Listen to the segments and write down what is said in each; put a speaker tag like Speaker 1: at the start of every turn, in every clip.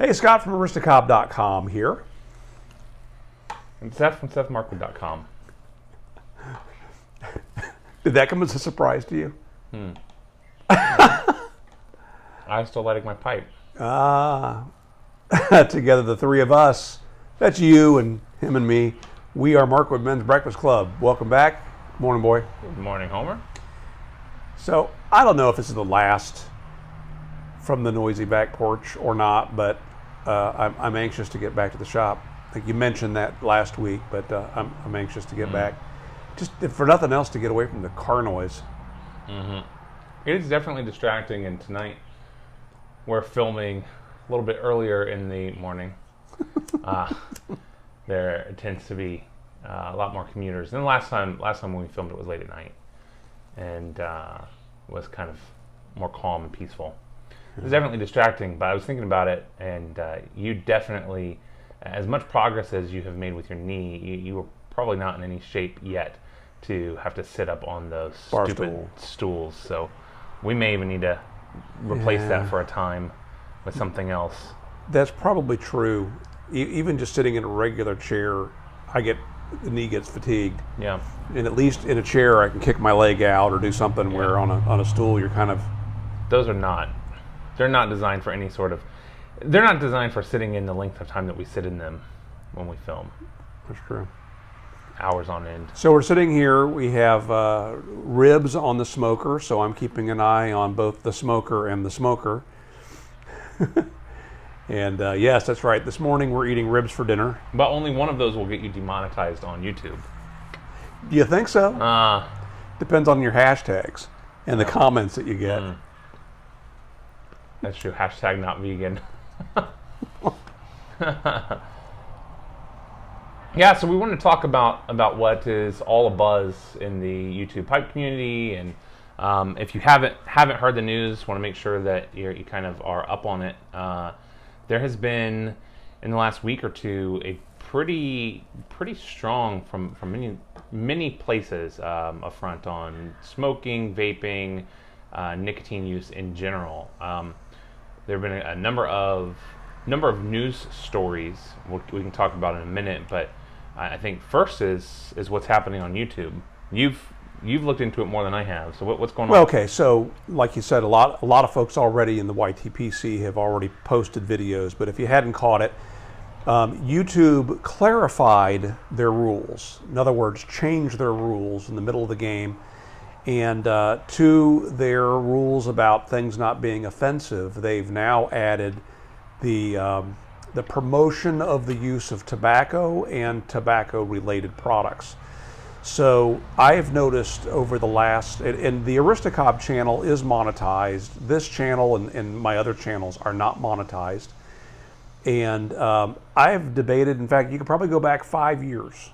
Speaker 1: Hey, Scott from aristocob.com here.
Speaker 2: And Seth from SethMarkwood.com.
Speaker 1: Did that come as a surprise to you?
Speaker 2: I'm still lighting my pipe.
Speaker 1: Together, the three of us, that's you and him and me, we are Markwood Men's Breakfast Club. Welcome back. Good morning, boy.
Speaker 2: Good morning, Homer.
Speaker 1: So, I don't know if this is the last from the noisy back porch or not, but I'm anxious to get back to the shop. I think you mentioned that last week, but I'm anxious to get back. Just for nothing else, to get away from the car noise.
Speaker 2: It is definitely distracting, and tonight we're filming a little bit earlier in the morning. There tends to be a lot more commuters. And last time when we filmed it was late at night, and was kind of more calm and peaceful. It was definitely distracting, but I was thinking about it, and you definitely, as much progress as you have made with your knee, you were probably not in any shape yet to have to sit up on those stupid stools. So we may even need to replace that for a time with something else.
Speaker 1: That's probably true. Even just sitting in a regular chair, the knee gets fatigued.
Speaker 2: Yeah.
Speaker 1: And at least in a chair, I can kick my leg out or do something where on a stool, you're kind of...
Speaker 2: They're not designed for any sort of... They're not designed for sitting in the length of time that we sit in them when we film.
Speaker 1: That's true.
Speaker 2: Hours on end.
Speaker 1: So we're sitting here. We have ribs on the smoker, so I'm keeping an eye on both the smoker and the smoker. And yes, that's right. This morning we're eating ribs for dinner.
Speaker 2: But only one of those will get you demonetized on YouTube.
Speaker 1: Do you think so? Depends on your hashtags and the comments that you get.
Speaker 2: That's true. Hashtag not vegan. Yeah, so we wanted to talk about what is all abuzz in the YouTube pipe community, and if you haven't heard the news, want to make sure that you kind of are up on it. There has been, in the last week or two, a pretty strong from many places a front on smoking, vaping, nicotine use in general. There have been a number of news stories we can talk about in a minute, but I think first is what's happening on YouTube. You've looked into it more than I have. So what's going on?
Speaker 1: Well, okay. So like you said, a lot of folks already in the YTPC have already posted videos. But if you hadn't caught it, YouTube clarified their rules. In other words, changed their rules in the middle of the game, and to their rules about things not being offensive, they've now added the promotion of the use of tobacco and tobacco-related products. So I've noticed over the last, and the Aristocob channel is monetized. This channel and my other channels are not monetized. And I've debated, in fact, you could probably go back 5 years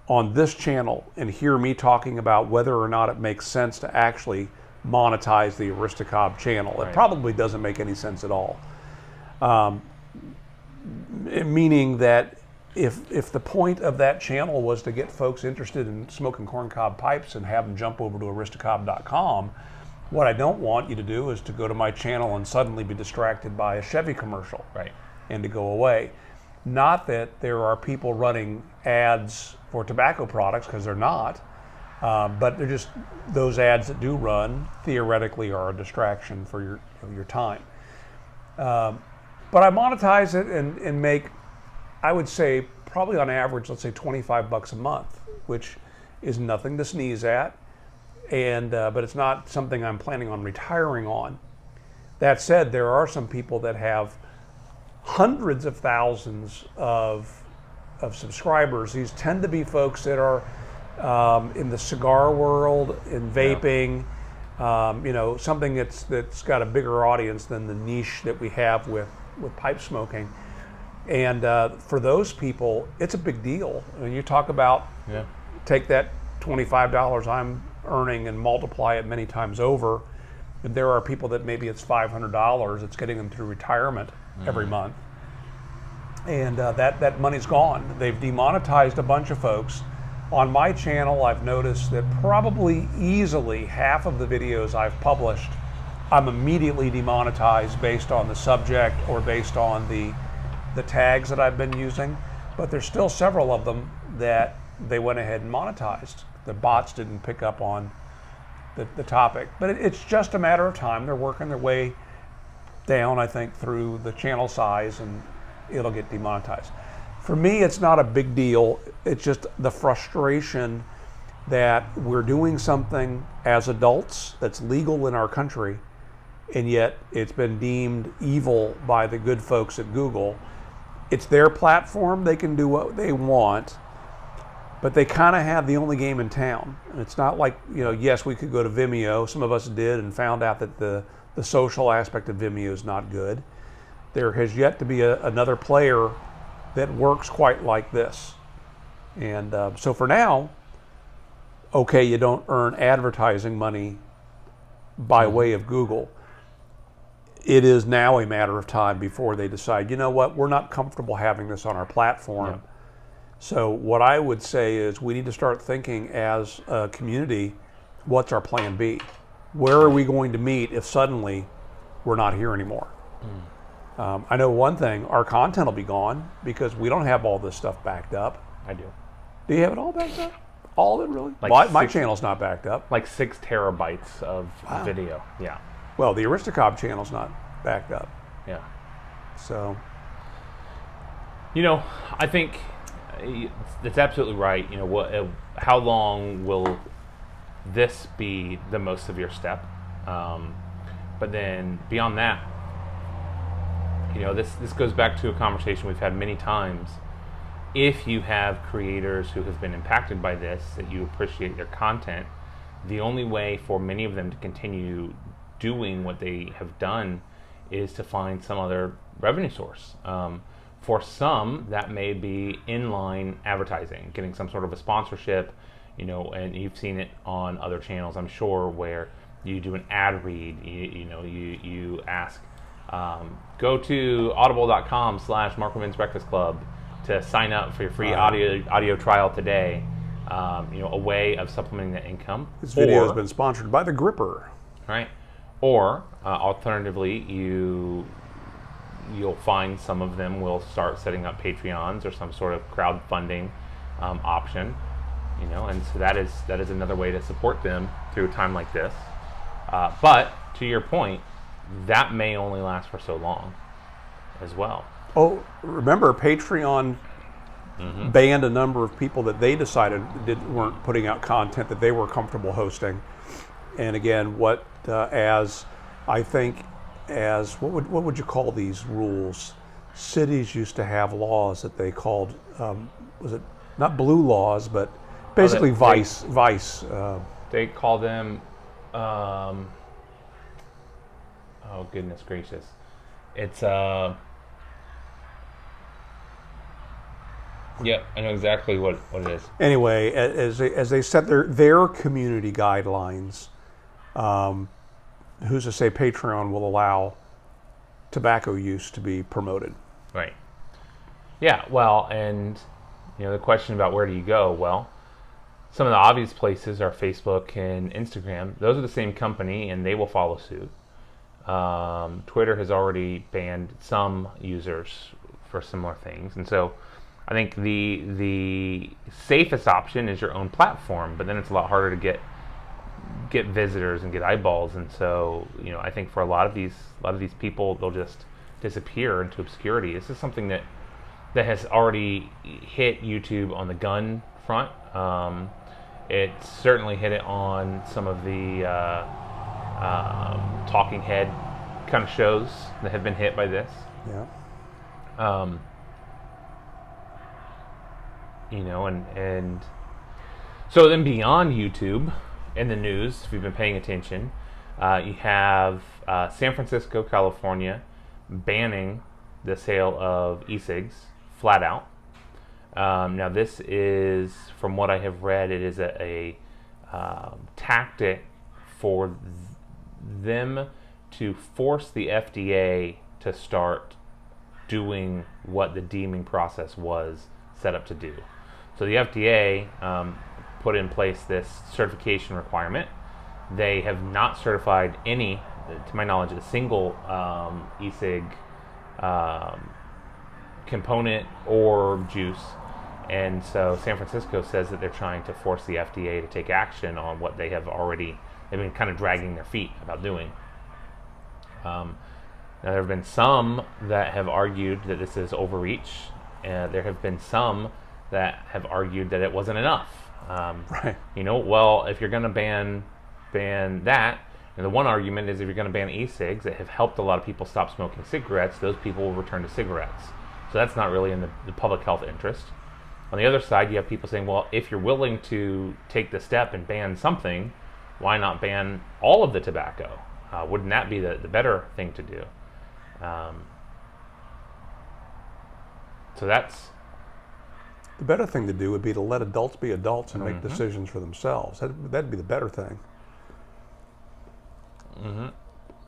Speaker 1: on this channel and hear me talking about whether or not it makes sense to actually monetize the Aristocob channel. Right. It probably doesn't make any sense at all. Meaning that if the point of that channel was to get folks interested in smoking corncob pipes and have them jump over to aristocob.com, what I don't want you to do is to go to my channel and suddenly be distracted by a Chevy commercial,
Speaker 2: right,
Speaker 1: and to go away. Not that there are people running ads for tobacco products, because they're not, but they're just those ads that do run theoretically are a distraction for your time. But I monetize it and make, I would say, probably on average, let's say $25 a month, which is nothing to sneeze at, and but it's not something I'm planning on retiring on. That said, there are some people that have hundreds of thousands of subscribers. These tend to be folks that are in the cigar world, in vaping, something that's got a bigger audience than the niche that we have with pipe smoking. And for those people, it's a big deal. When you talk about, take that $25 I'm earning and multiply it many times over, and there are people that maybe it's $500, it's getting them through retirement every month. And that money's gone. They've demonetized a bunch of folks. On my channel, I've noticed that probably easily half of the videos I've published I'm immediately demonetized based on the subject or based on the tags that I've been using. But there's still several of them that they went ahead and monetized. The bots didn't pick up on the topic. But it's just a matter of time. They're working their way down, I think, through the channel size, and it'll get demonetized. For me, it's not a big deal. It's just the frustration that we're doing something as adults that's legal in our country, and yet it's been deemed evil by the good folks at Google. It's their platform. They can do what they want, but they kind of have the only game in town. And it's not like, yes, we could go to Vimeo. Some of us did and found out that the social aspect of Vimeo is not good. There has yet to be another player that works quite like this. And so for now, okay, you don't earn advertising money by way of Google. It is now a matter of time before they decide, you know what, we're not comfortable having this on our platform.
Speaker 2: Yeah.
Speaker 1: So what I would say is we need to start thinking as a community, what's our plan B? Where are we going to meet if suddenly we're not here anymore? I know one thing, our content will be gone because we don't have all this stuff backed up.
Speaker 2: I do.
Speaker 1: Do you have it all backed up? All of it, really?
Speaker 2: Like
Speaker 1: My channel's not backed up.
Speaker 2: Like 6 terabytes of video. Yeah.
Speaker 1: Well, the Aristocob channel's not backed up.
Speaker 2: Yeah.
Speaker 1: So,
Speaker 2: I think it's absolutely right. How long will this be the most severe step? But then beyond that, this goes back to a conversation we've had many times. If you have creators who have been impacted by this, that you appreciate their content, the only way for many of them to continue doing what they have done is to find some other revenue source. For some, that may be inline advertising, getting some sort of a sponsorship, and you've seen it on other channels, I'm sure, where you do an ad read, you ask, go to audible.com/Markwood's Breakfast Club to sign up for your free audio trial today. A way of supplementing that income.
Speaker 1: This video has been sponsored by the Gripper.
Speaker 2: Right. Or alternatively, you'll find some of them will start setting up Patreons or some sort of crowdfunding option, and so that is another way to support them through a time like this. But to your point, that may only last for so long as well.
Speaker 1: Oh, remember Patreon banned a number of people that they decided weren't putting out content that they were comfortable hosting. And again, what would you call these rules? Cities used to have laws that they called, was it not blue laws, but basically vice.
Speaker 2: They call them, oh goodness gracious, it's yeah, I know exactly what it is.
Speaker 1: Anyway, as they set their community guidelines, who's to say Patreon will allow tobacco use to be promoted?
Speaker 2: Right. Yeah, well, and the question about where do you go? Well, some of the obvious places are Facebook and Instagram. Those are the same company, and they will follow suit. Twitter has already banned some users for similar things, and so I think the safest option is your own platform, but then it's a lot harder to get visitors and get eyeballs, and so I think for a lot of these people, they'll just disappear into obscurity. This is something that has already hit YouTube on the gun front. It certainly hit it on some of the talking head kind of shows that have been hit by this.
Speaker 1: Yeah.
Speaker 2: And so then beyond YouTube in the news, if you've been paying attention, you have San Francisco, California, banning the sale of e-cigs flat out. Now this is, from what I have read, it is a tactic for them to force the FDA to start doing what the deeming process was set up to do. So the FDA put in place this certification requirement. They have not certified any to my knowledge, a single e-cig component or juice. And so San Francisco says that they're trying to force the FDA to take action on what they've been kind of dragging their feet about doing. Now, there have been some that have argued that this is overreach. There have been some that have argued that it wasn't enough.
Speaker 1: Right.
Speaker 2: Well, if you're going to ban that, and the one argument is if you're going to ban e-cigs that have helped a lot of people stop smoking cigarettes, those people will return to cigarettes. So that's not really in the public health interest. On the other side, you have people saying, well, if you're willing to take the step and ban something, why not ban all of the tobacco? Wouldn't that be the better thing to do? So that's...
Speaker 1: The better thing to do would be to let adults be adults and make decisions for themselves. That'd be the better thing.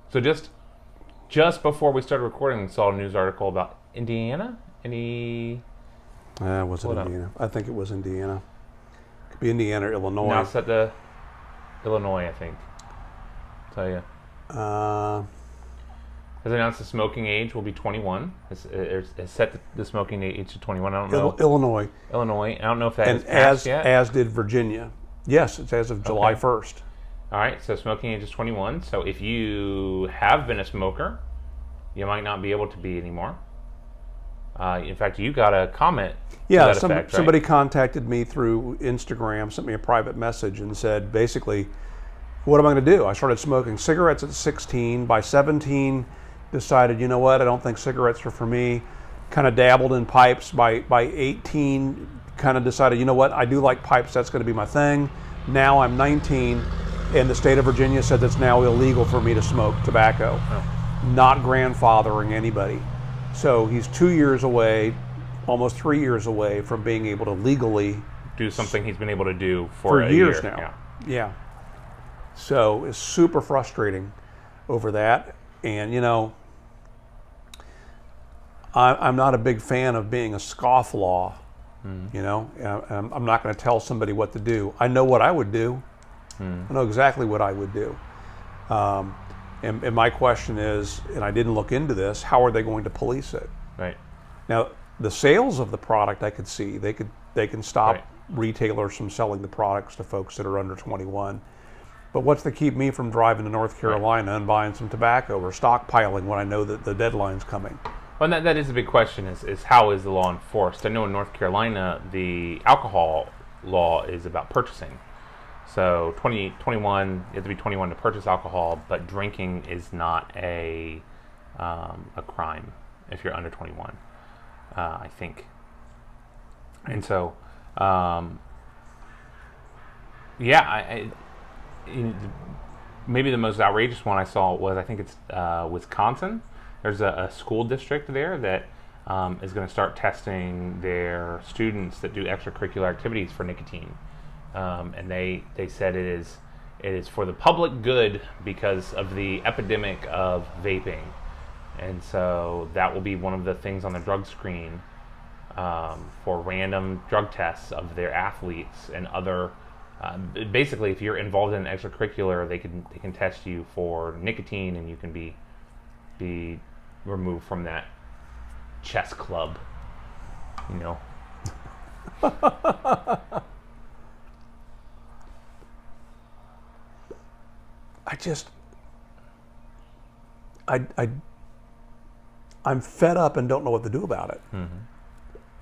Speaker 2: So just before we started recording, we saw a news article about Indiana?
Speaker 1: Was it Indiana? I think it was Indiana. Could be Indiana or Illinois.
Speaker 2: No, it's at the Illinois, I think. I'll tell you. Has announced the smoking age will be 21. Has set the smoking age to 21. I don't know.
Speaker 1: Illinois.
Speaker 2: I don't know if that is
Speaker 1: passed
Speaker 2: yet.
Speaker 1: As did Virginia. Yes, it's as of July 1st.
Speaker 2: All right, so smoking age is 21. So if you have been a smoker, you might not be able to be anymore. In fact, you got a comment.
Speaker 1: Yeah,
Speaker 2: to that effect,
Speaker 1: somebody contacted me through Instagram, sent me a private message and said, basically, what am I going to do? I started smoking cigarettes at 16. By 17, decided, you know what, I don't think cigarettes are for me. Kind of dabbled in pipes. By 18, kind of decided, you know what, I do like pipes, that's going to be my thing. Now I'm 19, and the state of Virginia said it's now illegal for me to smoke tobacco. Not grandfathering anybody. So he's 2 years away, almost 3 years away from being able to legally
Speaker 2: do something he's been able to do for a
Speaker 1: years
Speaker 2: year.
Speaker 1: now. Yeah. So it's super frustrating over that. And, I'm not a big fan of being a scofflaw. I'm not going to tell somebody what to do. I know what I would do. I know exactly what I would do. And my question is, and I didn't look into this, how are they going to police it?
Speaker 2: Right.
Speaker 1: Now, the sales of the product, I could see. They can stop retailers from selling the products to folks that are under 21. But what's to keep me from driving to North Carolina and buying some tobacco or stockpiling when I know that the deadline's coming?
Speaker 2: Well, that is a big question, is how is the law enforced? I know in North Carolina, the alcohol law is about purchasing. So 21, you have to be 21 to purchase alcohol, but drinking is not a crime if you're under 21, I think. And so, maybe the most outrageous one I saw was, I think it's Wisconsin. There's a school district there that is going to start testing their students that do extracurricular activities for nicotine. And they said it is for the public good because of the epidemic of vaping. And so that will be one of the things on the drug screen for random drug tests of their athletes and other. Basically, if you're involved in an extracurricular, they can test you for nicotine, and you can be removed from that chess club.
Speaker 1: I'm fed up and don't know what to do about it.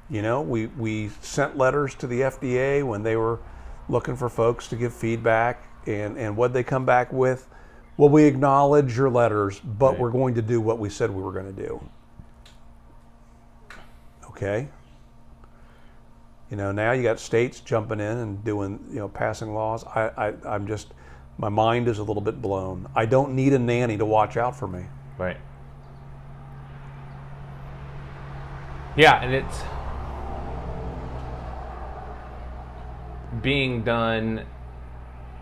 Speaker 1: We sent letters to the FDA when they were looking for folks to give feedback, and what they come back with, well, we acknowledge your letters, but we're going to do what we said we were going to do. Okay. Now you got states jumping in and doing, passing laws. I'm just, my mind is a little bit blown. I don't need a nanny to watch out for me.
Speaker 2: Right. Yeah, and it's being done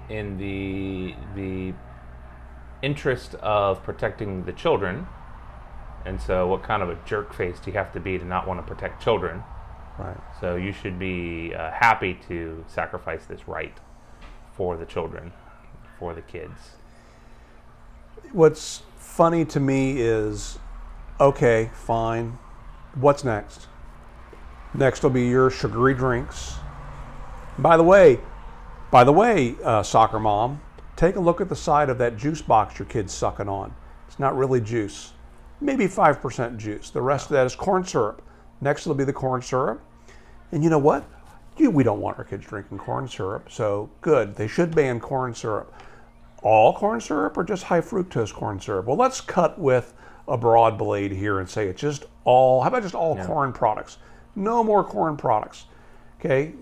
Speaker 2: in the interest of protecting the children. And so what kind of a jerk face do you have to be to not want to protect children?
Speaker 1: Right.
Speaker 2: So you should be happy to sacrifice this right for the children, for the kids.
Speaker 1: What's funny to me is, okay, fine. What's next? Next will be your sugary drinks. By the way, soccer mom, take a look at the side of that juice box your kid's sucking on. It's not really juice. Maybe 5% juice. The rest of that is corn syrup. Next will be the corn syrup. And you know what? We don't want our kids drinking corn syrup, so good. They should ban corn syrup. All corn syrup or just high fructose corn syrup? Well, let's cut with a broad blade here and say it's just all, how about just all corn products? No more corn products, okay?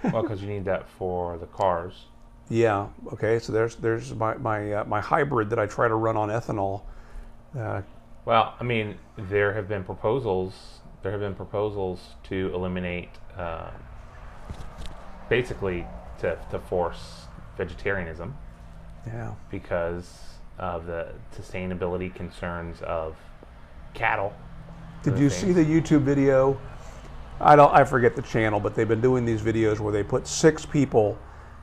Speaker 2: Well, because you need that for the cars.
Speaker 1: Yeah, okay, so there's my hybrid that I try to run on ethanol.
Speaker 2: Well, I mean, there have been proposals to eliminate, basically to force vegetarianism.
Speaker 1: Yeah.
Speaker 2: Because of the sustainability concerns of cattle.
Speaker 1: Did you see the YouTube video? I forget the channel, but they've been doing these videos where they put 6 people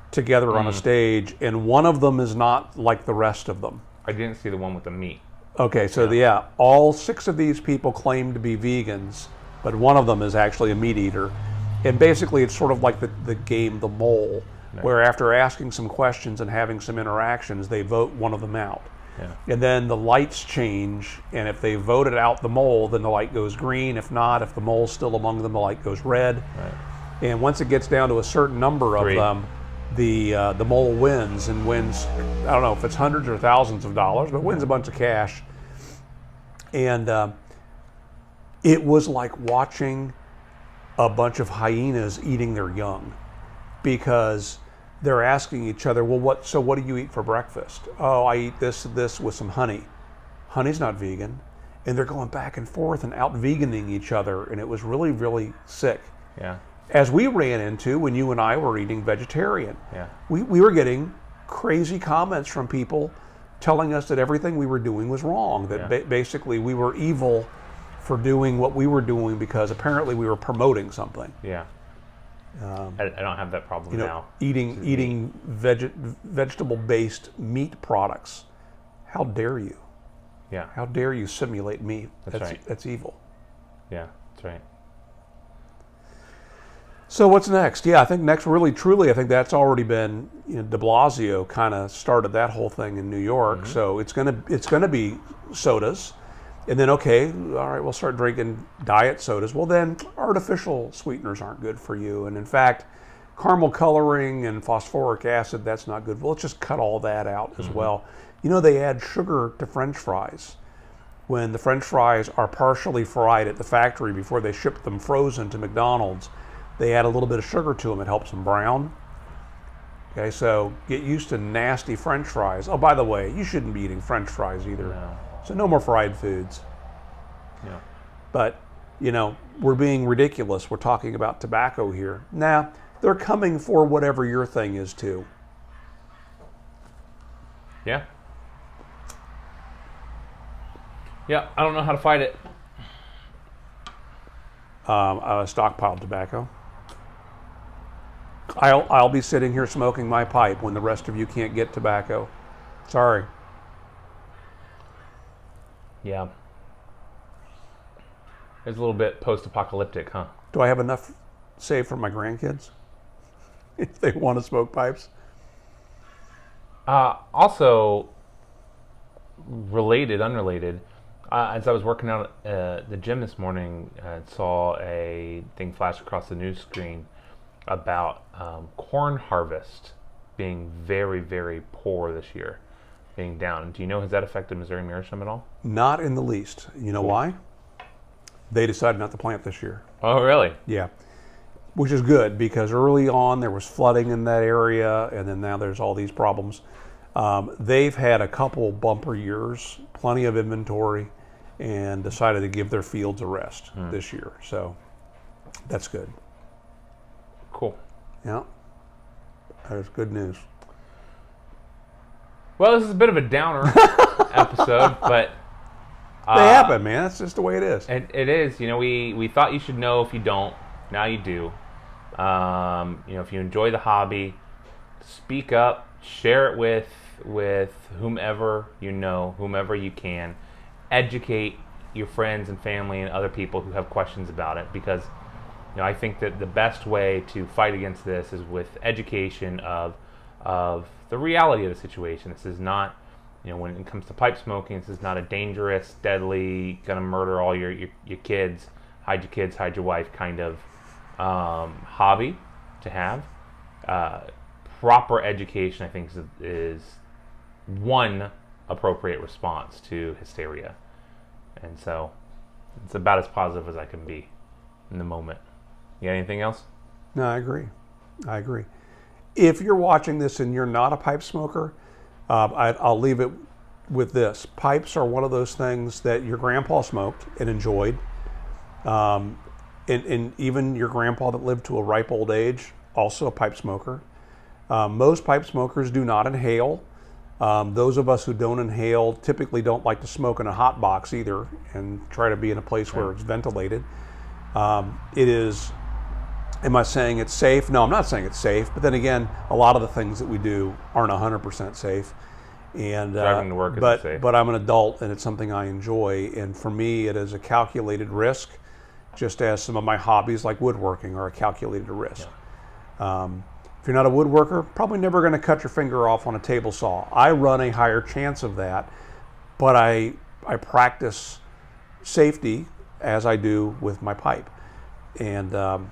Speaker 1: together on a stage, and one of them is not like the rest of them.
Speaker 2: I didn't see the one with the meat.
Speaker 1: Okay, so all 6 of these people claim to be vegans, but one of them is actually a meat eater. And basically it's sort of like the game The Mole, where after asking some questions and having some interactions, they vote one of them out.
Speaker 2: Yeah.
Speaker 1: And then the lights change, and if they voted out the mole, then the light goes green. If not, if the mole's still among them, the light goes red.
Speaker 2: Right.
Speaker 1: And once it gets down to a certain number of them, the mole wins, and wins, I don't know if it's hundreds or thousands of dollars, but wins a bunch of cash. And it was like watching a bunch of hyenas eating their young, because they're asking each other, well, what do you eat for breakfast? Oh, I eat this with some honey. Honey's not vegan. And they're going back and forth and out-veganing each other, and it was really, really sick.
Speaker 2: Yeah.
Speaker 1: As we ran into when you and I were eating vegetarian.
Speaker 2: Yeah.
Speaker 1: We were getting crazy comments from people telling us that everything we were doing was wrong, that basically we were evil for doing what we were doing because apparently we were promoting something.
Speaker 2: Yeah. I don't have that problem now.
Speaker 1: Eating vegetable-based meat products. How dare you?
Speaker 2: Yeah.
Speaker 1: How dare you simulate meat?
Speaker 2: That's right.
Speaker 1: That's evil.
Speaker 2: Yeah, that's right.
Speaker 1: So what's next? Yeah, I think next, really, truly, I think that's already been, de Blasio kind of started that whole thing in New York. Mm-hmm. So it's gonna be sodas. And then, okay, all right, we'll start drinking diet sodas. Well, then artificial sweeteners aren't good for you. And in fact, caramel coloring and phosphoric acid, that's not good. Well, let's just cut all that out as well. They add sugar to French fries. When the French fries are partially fried at the factory before they ship them frozen to McDonald's, they add a little bit of sugar to them. It helps them brown. Okay, so get used to nasty French fries. Oh, by the way, you shouldn't be eating French fries either.
Speaker 2: No.
Speaker 1: So no more fried foods.
Speaker 2: Yeah.
Speaker 1: But, we're being ridiculous. We're talking about tobacco here. Nah, they're coming for whatever your thing is too.
Speaker 2: Yeah. Yeah, I don't know how to fight it.
Speaker 1: Stockpiled tobacco. I'll be sitting here smoking my pipe when the rest of you can't get tobacco. Sorry.
Speaker 2: Yeah. It's a little bit post-apocalyptic, huh?
Speaker 1: Do I have enough saved for my grandkids if they want to smoke pipes?
Speaker 2: Also, unrelated, as I was working out at the gym this morning, I saw a thing flash across the news screen about corn harvest being very, very poor this year, being down. Do you know, has that affected Missouri Meerschaum at all?
Speaker 1: Not in the least. You know why? They decided not to plant this year.
Speaker 2: Oh, really?
Speaker 1: Yeah. Which is good, because early on there was flooding in that area, and then now there's all these problems. They've had a couple bumper years, plenty of inventory, and decided to give their fields a rest this year. So that's good.
Speaker 2: Cool.
Speaker 1: Yeah. That's good news.
Speaker 2: Well, this is a bit of a downer episode, but
Speaker 1: they happen, man. That's just the way it is.
Speaker 2: It is. We thought you should know if you don't. Now you do. If you enjoy the hobby, speak up, share it with whomever you know, whomever you can. Educate your friends and family and other people who have questions about it, because I think that the best way to fight against this is with education of the reality of the situation. This is not, when it comes to pipe smoking, this is not a dangerous, deadly, gonna murder all your kids, hide your wife kind of hobby to have. Proper education, I think, is one appropriate response to hysteria. And so it's about as positive as I can be in the moment. You got anything else?
Speaker 1: No, I agree. If you're watching this and you're not a pipe smoker, I'll leave it with this. Pipes are one of those things that your grandpa smoked and enjoyed. And even your grandpa that lived to a ripe old age, also a pipe smoker. Most pipe smokers do not inhale. Those of us who don't inhale typically don't like to smoke in a hot box either, and try to be in a place where it's ventilated. It is, am I saying it's safe? No, I'm not saying it's safe. But then again, a lot of the things that we do aren't 100% safe. And
Speaker 2: driving to work isn't safe.
Speaker 1: But I'm an adult, and it's something I enjoy. And for me, it is a calculated risk, just as some of my hobbies like woodworking are a calculated risk. Yeah. If you're not a woodworker, probably never going to cut your finger off on a table saw. I run a higher chance of that, but I practice safety as I do with my pipe. And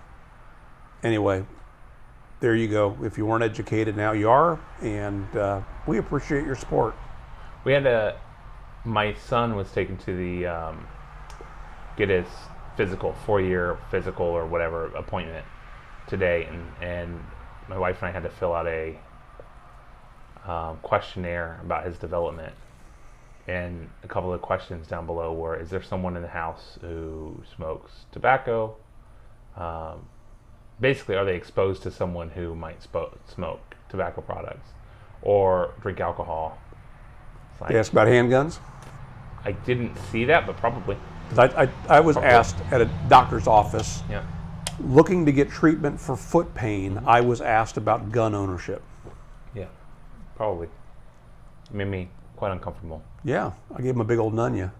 Speaker 1: anyway, there you go. If you weren't educated, now you are, and we appreciate your support.
Speaker 2: My son was taken to the get his physical, 4-year physical or whatever appointment today, and my wife and I had to fill out a questionnaire about his development. And a couple of questions down below were, is there someone in the house who smokes tobacco? Basically, are they exposed to someone who might smoke tobacco products or drink alcohol?
Speaker 1: They asked about handguns?
Speaker 2: I didn't see that, but probably.
Speaker 1: I was asked at a doctor's office,
Speaker 2: yeah,
Speaker 1: looking to get treatment for foot pain. I was asked about gun ownership.
Speaker 2: Yeah, probably. It made me quite uncomfortable.
Speaker 1: Yeah, I gave him a big old nunya.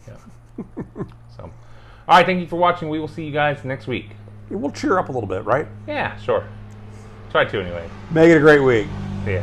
Speaker 2: Yeah. So, all right, thank you for watching. We will see you guys next week.
Speaker 1: Yeah, we'll cheer up a little bit, right?
Speaker 2: Yeah, sure. Try to anyway.
Speaker 1: Make it a great week.
Speaker 2: See ya.